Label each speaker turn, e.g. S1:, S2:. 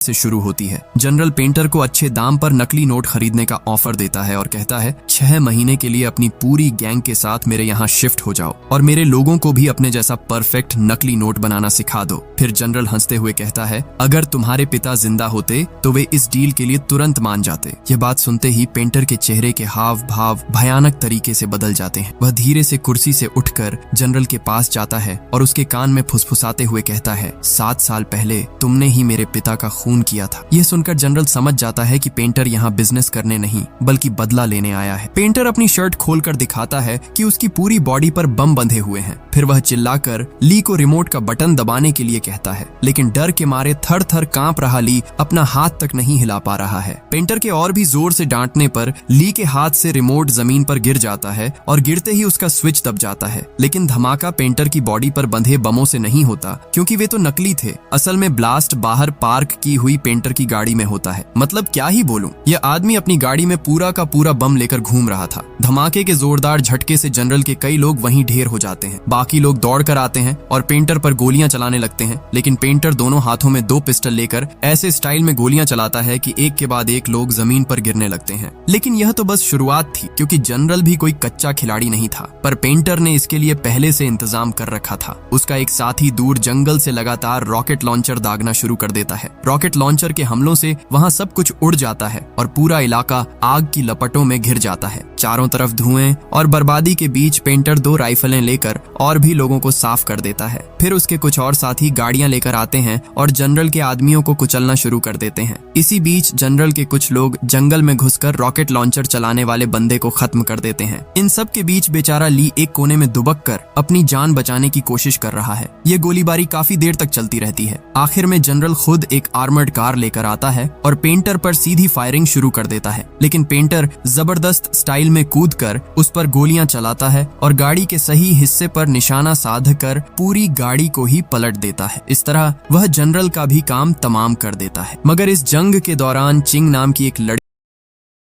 S1: से शुरू होती है। जनरल पेंटर को अच्छे दाम पर नकली नोट खरीदने का ऑफर देता है और कहता है 6 महीने के लिए अपनी पूरी गैंग के साथ मेरे यहाँ शिफ्ट हो जाओ और मेरे लोगों को भी अपने जैसा परफेक्ट नकली नोट बनाना सिखा दो। फिर जनरल हंसते हुए कहता है अगर तुम्हारे पिता जिंदा होते तो वे इस डील के लिए तुरंत मान जाते। यह बात सुनते ही पेंटर के चेहरे के हाव भाव भयानक तरीके से बदल जाते हैं। वह धीरे से कुर्सी से उठकर जनरल के पास जाता है और उसके कान में फुसफुसाते हुए कहता है 7 साल पहले तुमने ही मेरे पिता का खून किया था। यह सुनकर जनरल समझ जाता है कि पेंटर यहाँ बिजनेस करने नहीं बल्कि बदला लेने आया है। पेंटर अपनी शर्ट खोलकर दिखाता है कि उसकी पूरी बॉडी पर बम बंधे हुए हैं। फिर वह चिल्लाकर ली को रिमोट का बटन दबाने के लिए कहता है, लेकिन डर के मारे थर थर कांप रहा ली अपना हाथ तक नहीं हिला पा रहा है। पेंटर के और भी जोर से डांटने पर ली के हाथ से रिमोट जमीन पर गिर जाता है और गिरते ही उसका स्विच दब जाता है। लेकिन धमाका पेंटर की बॉडी पर बंधे बमों से नहीं होता क्योंकि वे तो नकली थे। असल में ब्लास्ट बाहर पार्क की हुई पेंटर की गाड़ी में होता है। मतलब क्या ही बोलूं, यह आदमी अपनी गाड़ी में पूरा का पूरा बम लेकर घूम रहा था। धमाके के जोरदार झटके से जनरल के कई लोग वहीं ढेर हो जाते हैं। बाकी लोग दौड़ कर आते हैं और पेंटर पर गोलियां चलाने लगते हैं, लेकिन पेंटर दोनों हाथों में 2 पिस्टल लेकर ऐसे स्टाइल में गोलियां चलाता है कि एक के बाद एक लोग जमीन पर गिरने लगते हैं। लेकिन यह तो बस शुरुआत थी, क्योंकि जनरल भी कोई कच्चा खिलाड़ी नहीं था, पर पेंटर ने इसके लिए पहले से इंतजाम कर रखा था। उसका एक साथी दूर जंगल से लगातार रॉकेट लॉन्चर दागना शुरू कर देता है। रॉकेट लॉन्चर के हमलों से वहां सब कुछ उड़ जाता है और पूरा इलाका आग की लपटों में घिर जाता है। चारों तरफ धुएं और बर्बादी के बीच पेंटर 2 राइफलें लेकर और भी लोगों को साफ कर देता है। फिर उसके कुछ और साथी गाड़ियां लेकर आते हैं और जनरल के आदमियों को कुचलना शुरू कर देते हैं। इसी बीच जनरल के कुछ लोग जंगल में घुसकर रॉकेट लॉन्चर चलाने वाले बंदे को खत्म कर देते हैं। इन सब के बीच बेचारा ली एक कोने में दुबक कर अपनी जान बचाने की कोशिश कर रहा है। ये गोलीबारी काफी देर तक चलती रहती है। आखिर में जनरल खुद एक आर्मर्ड कार लेकर आता है और पेंटर पर सीधी फायरिंग शुरू कर देता है। लेकिन पेंटर जबरदस्त स्टाइल में कूदकर उस पर गोलियां चलाता है और गाड़ी के सही हिस्से पर निशाना साध कर पूरी गाड़ी को ही पलट देता है। इस तरह वह जनरल का भी काम तमाम कर देता है। मगर इस जंग के दौरान चिंग नाम की एक लड़की